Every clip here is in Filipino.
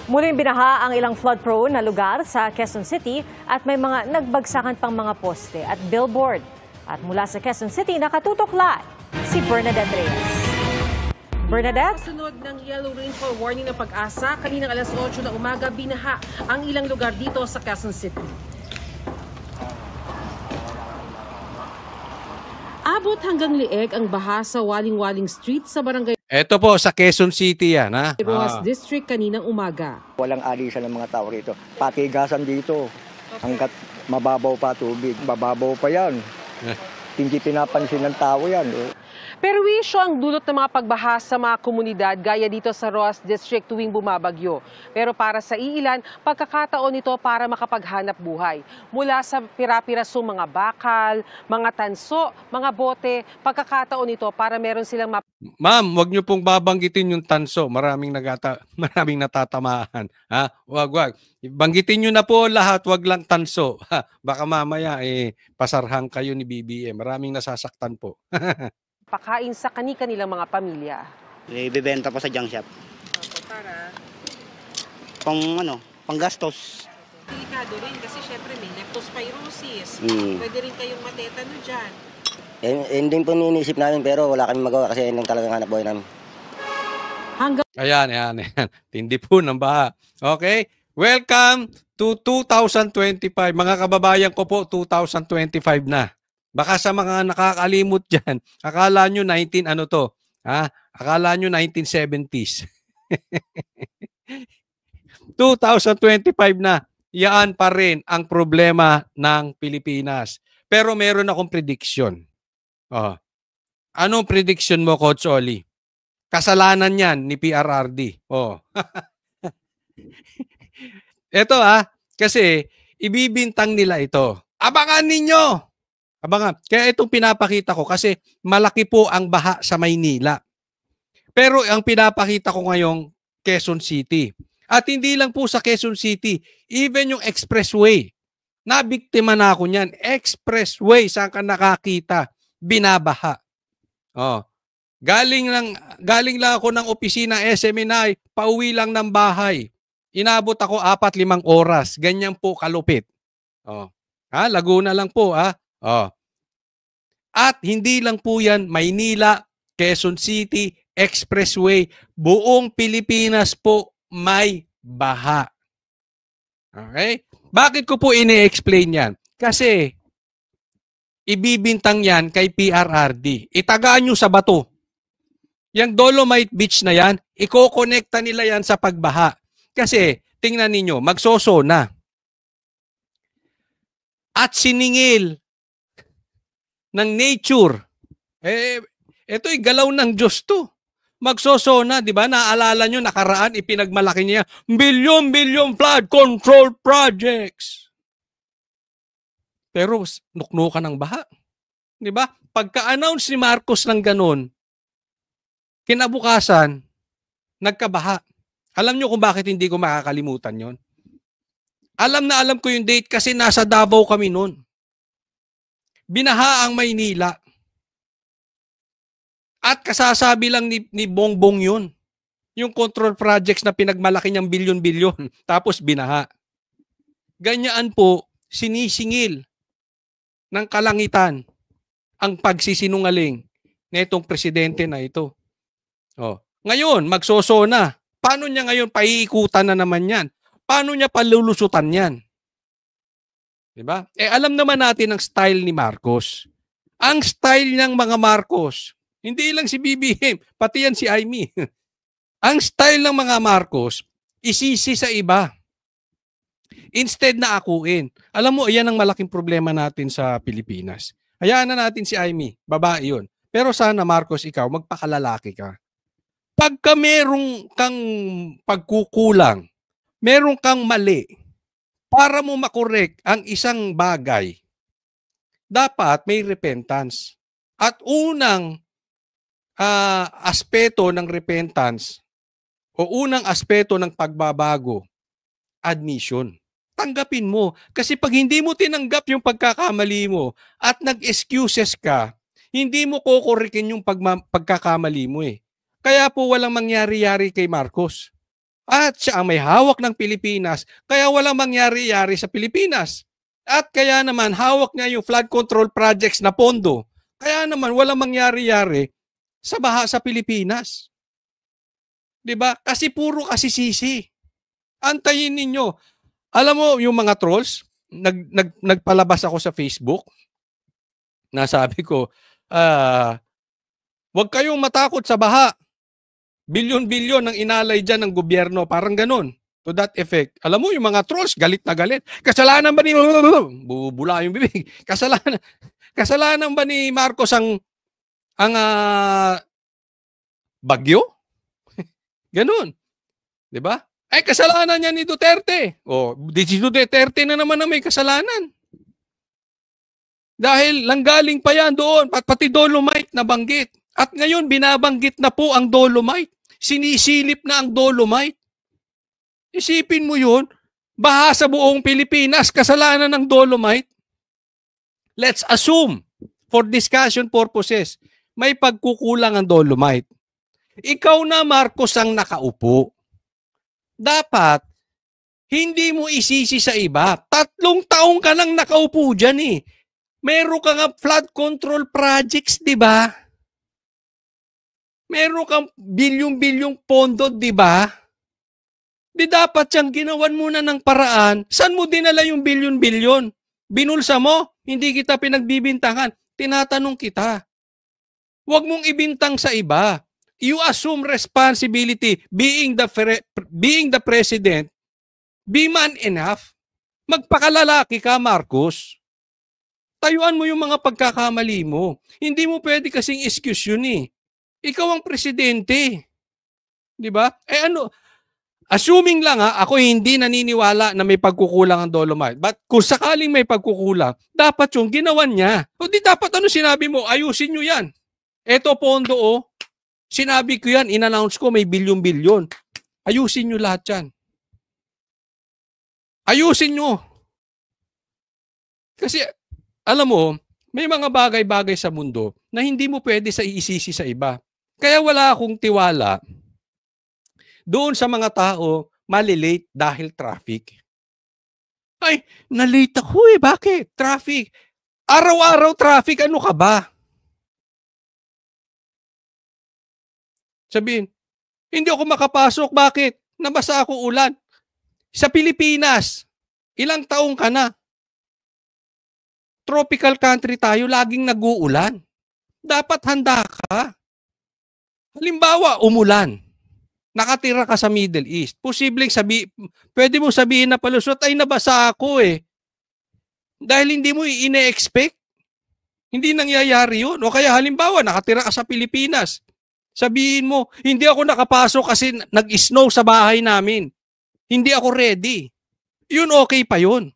Muling binaha ang ilang flood-prone na lugar sa Quezon City at may mga nagbagsakan pang mga poste at billboard. At mula sa Quezon City, nakatutok live si Bernadette Reyes. Bernadette? Sunod ng yellow rainfall warning ng Pag-asa, kaninang alas 8 ng umaga, binaha ang ilang lugar dito sa Quezon City. Abot hanggang lieg ang baha sa Waling-Waling Street sa barangay Ito po sa Quezon City yan, ha? Rojas District kaninang umaga. Walang alisan ng mga tao rito. Patigasan dito. Hanggat mababaw pa tubig. Mababaw pa yan. Hindi pinapansin ng tao yan. Perwisyo ang dulot ng mga pagbaha sa mga komunidad gaya dito sa Rojas District tuwing bumabagyo. Pero para sa iilan, pagkakataon ito para makapaghanap buhay. Mula sa pira-pirasong mga bakal, mga tanso, mga bote, pagkakataon ito para meron silang Ma'am, wag niyo pong babanggitin yung tanso. Maraming natatamaan. Ha? Wag. Banggitin niyo na po lahat, wag lang tanso. Ha, baka mamaya pasarhang kayo ni BBM. Maraming nasasaktan po. pakain sa kani-kanilang mga pamilya. Ibebenta po sa junk shop. Para Panggastos. delikado rin kasi syempre may leptospirosis. Pwede rin kayong matetano dyan. Hindi po niisip namin pero wala kami magawa kasi yun lang talagang hanap buhay namin. Ayan. Tindi po ng baha. Okay? Welcome to 2025. Mga kababayan ko po, 2025 na. Baka sa mga nakakalimot dyan, akala nyo 1970s. 2025 na, yaan pa rin ang problema ng Pilipinas. Pero meron akong prediction. Anong prediction mo, Coach Oli? Kasalanan yan ni PRRD. Ito kasi ibibintang nila ito. Abangan ninyo! Kaya itong pinapakita ko kasi malaki po ang baha sa Maynila. Pero ang pinapakita ko ngayong Quezon City. At hindi lang po sa Quezon City, even yung expressway. Nabiktima na ako niyan. Expressway, saan ka nakakita? Binabaha. Galing lang ako ng opisina SMNI, pauwi lang ng bahay. Inabot ako 4-5 oras. Ganyan po kalupit. Laguna lang po. At hindi lang po yan Maynila, Quezon City, Expressway, buong Pilipinas po may baha. Okay? Bakit ko po ini-explain yan? Kasi ibibintang yan kay PRRD. Itagaan nyo sa bato. Yung Dolomite Beach na yan, iko-connecta nila yan sa pagbaha. Kasi tingnan ninyo, magsosona. At siningil ng nature. Ito'y galaw ng Diyos to. Magsosona, di ba? Naalala nyo, nakaraan, ipinagmalaki niya, billion flood control projects. Pero nuknukan ng baha. Di ba? Pagka-announce ni Marcos ng ganun, kinabukasan, nagkabaha. Alam nyo kung bakit hindi ko makakalimutan yon? Alam ko yung date kasi nasa Davao kami noon. Binaha ang Maynila. At kasasabi lang ni Bongbong yun. Yung control projects na pinagmalaki niyang bilyon-bilyon. Tapos binaha. Ganyan po, sinisingil ng kalangitan ang pagsisinungaling nitong presidente na ito. Ngayon, magsosona. Paano niya ngayon paiikutan na naman yan? Paano niya palulusutan yan? Diba? Alam naman natin ang style ni Marcos. Ang style ng mga Marcos, hindi lang si BBM, pati yan si Aimee. Ang style ng mga Marcos, isisi sa iba. Instead na akuin. Alam mo, yan ang malaking problema natin sa Pilipinas. Hayaan na natin si Aimee, babae yun. Pero sana Marcos, ikaw, magpakalalaki ka. Pagka merong kang pagkukulang, merong kang mali, para mo makorek ang isang bagay, dapat may repentance. At unang aspeto ng repentance o unang aspeto ng pagbabago, admission. Tanggapin mo. Kasi pag hindi mo tinanggap yung pagkakamali mo at nag-excuses ka, hindi mo kokorikin yung pagkakamali mo eh. Kaya po walang mangyari-yari kay Marcos. At siya ang may hawak ng Pilipinas, kaya walang mangyari-yari sa Pilipinas. At kaya naman hawak niya yung flood control projects na pondo. Kaya naman walang mangyari-yari sa baha sa Pilipinas. 'Di ba? Kasi puro kasisisi. Antayin ninyo. Alam mo yung mga trolls, nagpalabas ako sa Facebook. Nasabi ko, huwag kayong matakot sa baha. Bilyon-bilyon ang inalay dyan ng gobyerno. Parang ganun. To that effect. Alam mo, yung mga trolls, galit na galit. Kasalanan ba ni... Bubula yung bibig. Kasalanan ba ni Marcos ang bagyo? Ganun. Di ba? Ay, kasalanan niya ni Duterte. O, si Duterte na naman na may kasalanan. Dahil langgaling pa yan doon, pati Dolomite nabanggit. At ngayon, binabanggit na po ang Dolomite. Sinisilip na ang Dolomite. Isipin mo yun, baha sa buong Pilipinas, kasalanan ng Dolomite. Let's assume, for discussion purposes, may pagkukulang ang Dolomite. Ikaw na, Marcos, ang nakaupo. Dapat, hindi mo isisi sa iba. 3 taong ka nang nakaupo dyan eh. Meron ka nga flood control projects, di ba? Meron kang bilyong-bilyong pondo, di ba? Di dapat siyang ginawan muna ng paraan. Saan mo dinala yung bilyon-bilyon? Binulsa mo? Hindi kita pinagbibintangan. Tinatanong kita. Huwag mong ibintang sa iba. You assume responsibility. Being the president, be man enough. Magpakalalaki ka, Marcos. Tayuan mo yung mga pagkakamali mo. Hindi mo pwede kasing excuse yun eh. Ikaw ang presidente. Di ba? Assuming lang ako hindi naniniwala na may pagkukulang ang Dolomite. But kung sakaling may pagkukulang, dapat yung ginawan niya. O di dapat sinabi mo, ayusin nyo yan. Eto pondo sinabi ko yan, in-announce ko may bilyon-bilyon. Ayusin nyo lahat yan. Ayusin nyo. Kasi, alam mo, may mga bagay-bagay sa mundo na hindi mo pwede sa iisisi sa iba. Kaya wala akong tiwala doon sa mga tao malilate dahil traffic. Ay, nalate ako eh. Bakit? Traffic. Araw-araw traffic. Ano ka ba? Sabihin, hindi ako makapasok. Bakit? Nabasa ako ulan. Sa Pilipinas, ilang taong ka na? Tropical country tayo, laging nag-uulan. Dapat handa ka. Halimbawa, umulan. Nakatira ka sa Middle East. Pwede mo sabihin na palusot, ay nabasa ako eh. Dahil hindi mo ine-expect. Hindi nangyayari yun. O kaya halimbawa, nakatira ka sa Pilipinas. Sabihin mo, hindi ako nakapasok kasi nag-snow sa bahay namin. Hindi ako ready. Yun okay pa yun.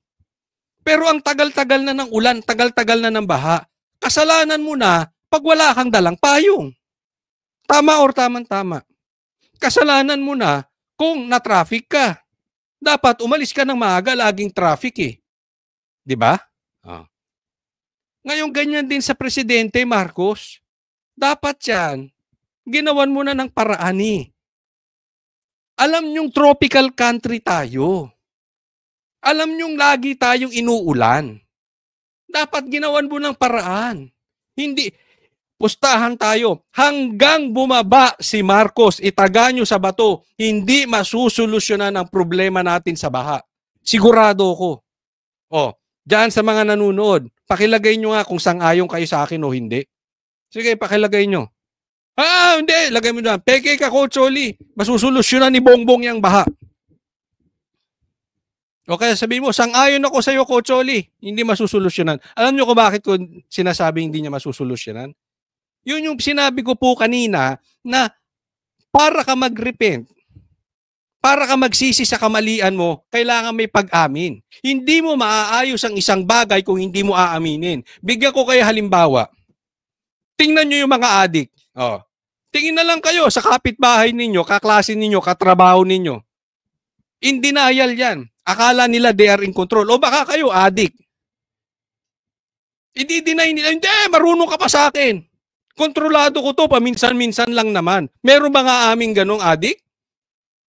Pero ang tagal-tagal na ng ulan, tagal-tagal na ng baha, kasalanan mo na pag wala kang dalang payong. Tama or tamang-tama. Kasalanan mo na kung na-traffic ka. Dapat umalis ka ng maaga, laging traffic eh. Di ba? Ngayon ganyan din sa presidente, Marcos. Dapat yan, ginawan mo na ng paraan eh. Alam nyong tropical country tayo. Alam nyong lagi tayong inuulan. Dapat ginawan mo ng paraan. Hindi, pustahan tayo. Hanggang bumaba si Marcos, itaga nyo sa bato, hindi masusolusyonan ang problema natin sa baha. Sigurado ko. Diyan sa mga nanonood, pakilagay nyo nga kung sang-ayon kayo sa akin o hindi. Sige, pakilagay nyo. Hindi. Lagay mo dyan. Peke ka, Coach Oli. Masusolusyonan ni Bongbong yung baha. Okay, sabihin mo, sang-ayon ako sa iyo, Coach Oli. Hindi masusolusyonan. Alam nyo ko bakit ko sinasabi hindi niya masusolusyonan? Yun yung sinabi ko po kanina na para ka mag-repent, para ka magsisi sa kamalian mo, kailangan may pag-amin. Hindi mo maaayos ang isang bagay kung hindi mo aaminin. Bigyan ko kayo halimbawa. Tingnan nyo yung mga adik. Tingin na lang kayo sa kapitbahay ninyo, kaklase ninyo, katrabaho ninyo. In denial yan. Akala nila they are in control. O baka kayo, adik. I-deny nila, hindi, marunong ka pa sa akin. Kontrolado ko to, paminsan-minsan lang naman. Meron ba nga aming ganong adik?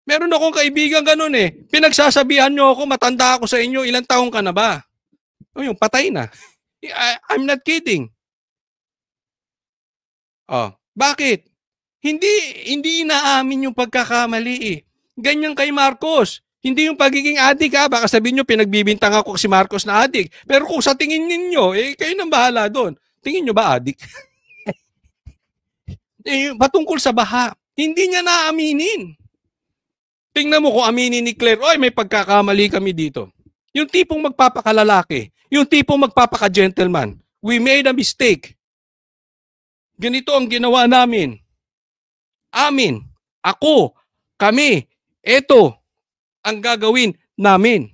Meron akong kaibigan ganun eh. Pinagsasabihan nyo ako, matanda ako sa inyo, ilang taong ka na ba? O yung patay na. I'm not kidding. Oh, bakit? Hindi inaamin yung pagkakamali eh. Ganyan kay Marcos. Hindi yung pagiging adik ha. Baka sabihin nyo, pinagbibintang ako si Marcos na adik. Pero kung sa tingin ninyo, kayo nang bahala doon. Tingin nyo ba adik? Patungkol sa baha, hindi niya naaminin. Tingnan mo kung aminin ni Claire, oy, may pagkakamali kami dito. Yung tipong magpapakalalaki, yung tipong magpapaka-gentleman, we made a mistake. Ganito ang ginawa namin. Amin, ako, kami, eto ang gagawin namin.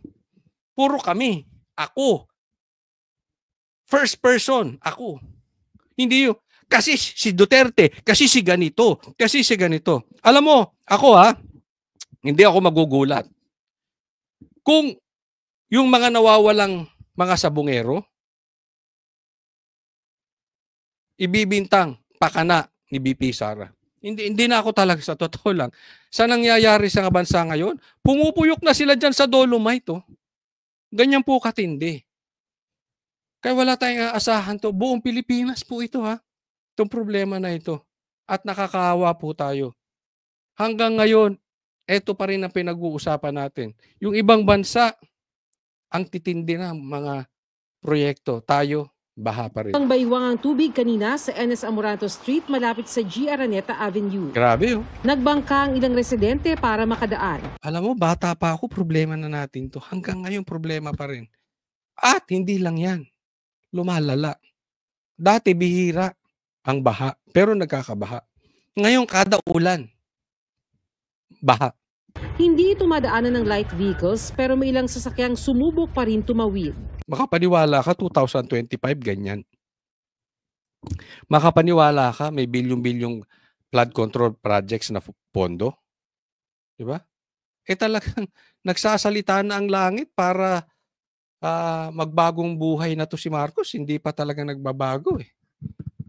Puro kami, ako. First person, ako. Hindi yung, kasi si Duterte, kasi si ganito, kasi si ganito. Alam mo, ako hindi ako magugulat. Kung yung mga nawawalang mga sabungero, ibibintang pakana ni BP Sara. Hindi na ako talaga sa totoo lang. Sa nangyayari sa bansa ngayon, pumupuyok na sila dyan sa Dolomite. Oh. Ganyan po katindi. Kaya wala tayong aasahan to. Buong Pilipinas po ito Itong problema na ito. At nakakaawa po tayo. Hanggang ngayon, ito pa rin ang pinag-uusapan natin. Yung ibang bansa, ang titindi ng mga proyekto. Tayo, baha pa rin. Ang baywang ang tubig kanina sa NS Amoranto Street malapit sa G. Araneta Avenue. Grabe Nagbangka ang ilang residente para makadaan. Alam mo, bata pa ako, problema na natin to. Hanggang ngayon, problema pa rin. At hindi lang yan. Lumalala. Dati bihira ang baha, pero nagkakabaha. Ngayon, kada ulan, baha. Hindi ito madaanan ng light vehicles pero may ilang sasakyang sumubok pa rin tumawid. Makapaniwala ka, 2025, ganyan. Makapaniwala ka, may bilyong-bilyong flood control projects na pondo. Diba? Talagang nagsasalita na ang langit para magbagong buhay na to si Marcos. Hindi pa talaga nagbabago eh.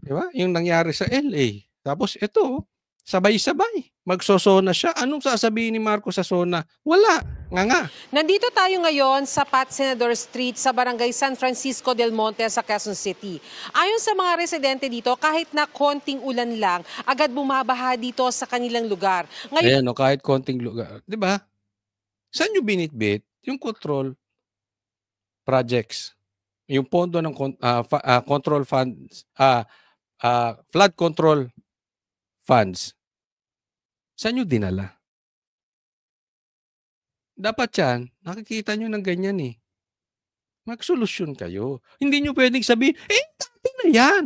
Diba? Yung nangyari sa LA. Tapos ito, sabay-sabay. Magsosona siya. Anong sasabihin ni Marcos sa sona? Wala. Nga. Nandito tayo ngayon sa Pat Senador Street sa Barangay San Francisco del Monte sa Quezon City. Ayon sa mga residente dito, kahit na konting ulan lang, agad bumabaha dito sa kanilang lugar. Ngayon, kahit konting lugar. Diba? Saan nyo binitbit yung control projects? Yung pondo ng control funds, flood control funds. Saan nyo dinala? Dapat yan, nakikita nyo ng ganyan eh. Magsolusyon kayo. Hindi nyo pwedeng sabihin, dati na yan.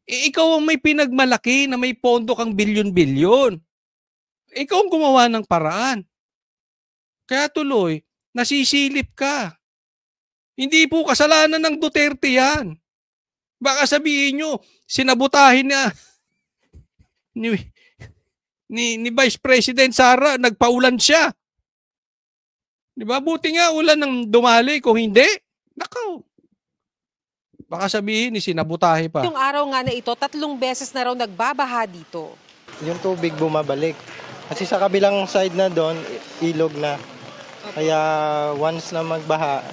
Ikaw ang may pinagmalaki na may pondo kang bilyon-bilyon. Ikaw ang gumawa ng paraan. Kaya tuloy, nasisilip ka. Hindi po kasalanan ng Duterte yan. Baka sabihin nyo, sinabutahin na ni Vice President Sara, nagpaulan siya. Di ba? Buti nga ulan ng dumali. Kung hindi, nakaw. Baka sabihin, sinabutahe pa. Yung araw nga na ito, 3 beses na raw nagbabaha dito. Yung tubig bumabalik. Kasi sa kabilang side na doon, ilog na. Kaya once na magbaha,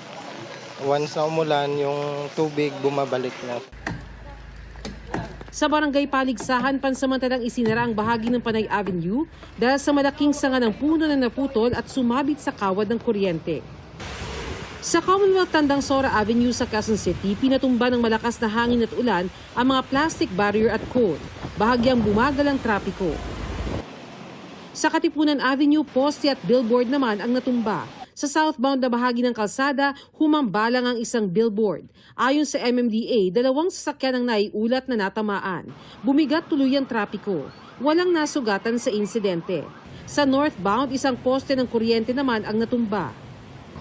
once na umulan, yung tubig bumabalik na. Sa Barangay Paligsahan, pansamantalang isinara ang bahagi ng Panay Avenue dahil sa malaking sanga ng puno na naputol at sumabit sa kawad ng kuryente. Sa Commonwealth Tandang Sora Avenue sa Quezon City, pinatumba ng malakas na hangin at ulan ang mga plastic barrier at cone, bahagyang bumagal ang trapiko. Sa Katipunan Avenue, poste at billboard naman ang natumba. Sa southbound na bahagi ng kalsada, humambalang ang isang billboard. Ayon sa MMDA, 2 sasakyan ang naiulat na natamaan. Bumigat tuloy ang trapiko. Walang nasugatan sa insidente. Sa northbound, isang poste ng kuryente naman ang natumba.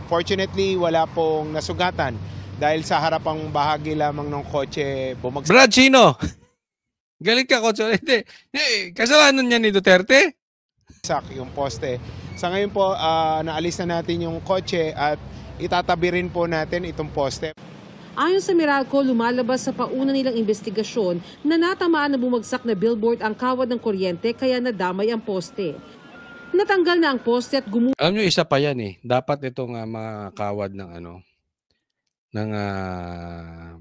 Fortunately, wala pong nasugatan dahil sa harapang bahagi lamang ng kotse bumagsak. Brad, sino? Galit ka, Kotso. Hindi. Kasalanan niya ni Duterte? Yung poste. Sa ngayon po, naalis na natin yung kotse at itatabi rin po natin itong poste. Ayon sa Meralco, lumalabas sa pauna nilang investigasyon na natamaan na bumagsak na billboard ang kawad ng kuryente kaya nadamay ang poste. Natanggal na ang poste at Alam nyo, isa pa yan eh. Dapat itong mga kawad ng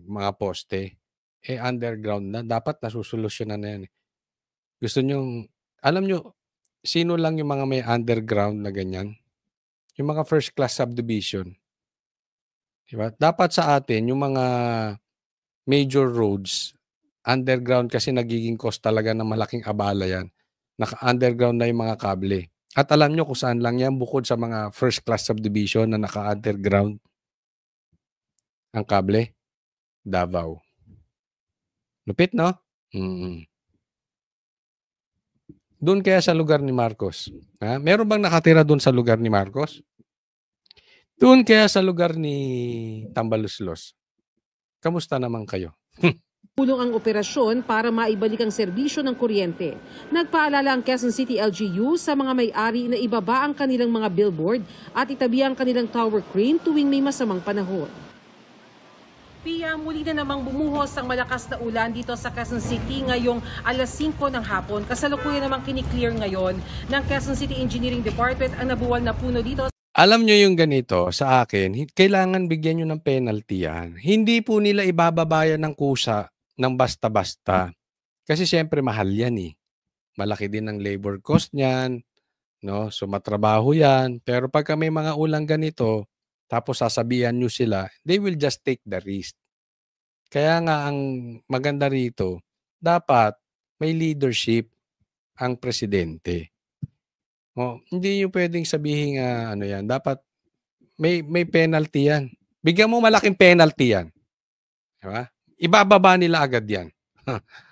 mga poste, underground na. Dapat nasusolusyonan na yan eh. Gusto nyo, alam nyo, sino lang yung mga may underground na ganyan? Yung mga first class subdivision. Diba? Dapat sa atin, yung mga major roads, underground kasi nagiging cost talaga ng malaking abala yan. Naka-underground na yung mga kable. At alam nyo kung saan lang yan bukod sa mga first class subdivision na naka-underground ang kable? Davao. Lupit, no? Doon kaya sa lugar ni Marcos. Ha? Meron bang nakatira doon sa lugar ni Marcos? Doon kaya sa lugar ni Tambaluslos. Kamusta naman kayo? Tulong ang operasyon para maibalik ang serbisyo ng kuryente. Nagpaalala ang Quezon City LGU sa mga may-ari na ibaba ang kanilang mga billboard at itabi ang kanilang tower crane tuwing may masamang panahon. Pia, muli na namang bumuhos ang malakas na ulan dito sa Quezon City ngayong alas 5 ng hapon. Kasalukuyan namang kiniklear ngayon ng Quezon City Engineering Department ang nabuwal na puno dito. Alam nyo yung ganito, sa akin, kailangan bigyan nyo ng penalty yan. Hindi po nila ibababayan ng kusa ng basta-basta. Kasi siyempre mahal yan eh. Malaki din ang labor cost niyan, no? So matrabaho yan. Pero pagka may mga ulang ganito, tapos sasabihan nyo sila, they will just take the risk. Kaya nga ang maganda rito, dapat may leadership ang presidente. Hindi nyo pwedeng sabihin yan. Dapat may penalty yan. Bigyan mo malaking penalty yan. Diba? Ibababa nila agad yan.